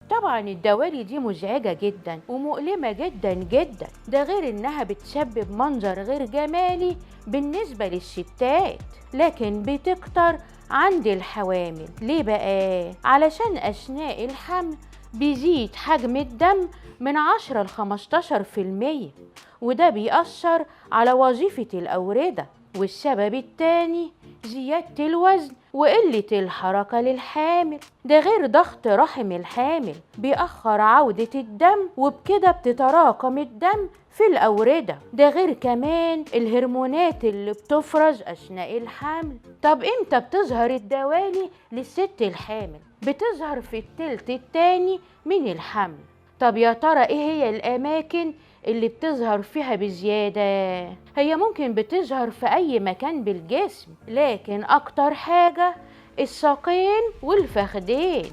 طبعا الدوالي دي مزعجة جدا ومؤلمة جدا جدا، ده غير انها بتسبب منظر غير جمالي بالنسبة للستات، لكن بتكتر عند الحوامل. ليه بقى؟ علشان أثناء الحمل بيزيد حجم الدم من 10 ل 15%، وده بيأثر على وظيفة الأوردة. والسبب التاني زيادة الوزن وقلة الحركة للحامل، ده غير ضغط رحم الحامل بيأخر عودة الدم، وبكده بتتراكم الدم في الأوردة. ده غير كمان الهرمونات اللي بتفرز أثناء الحمل. طب إمتى بتظهر الدوالي للست الحامل؟ بتظهر في التلت التاني من الحمل. طب يا ترى إيه هي الأماكن اللي بتظهر فيها بزيادة؟ هي ممكن بتظهر في أي مكان بالجسم، لكن أكتر حاجة الساقين والفخدين.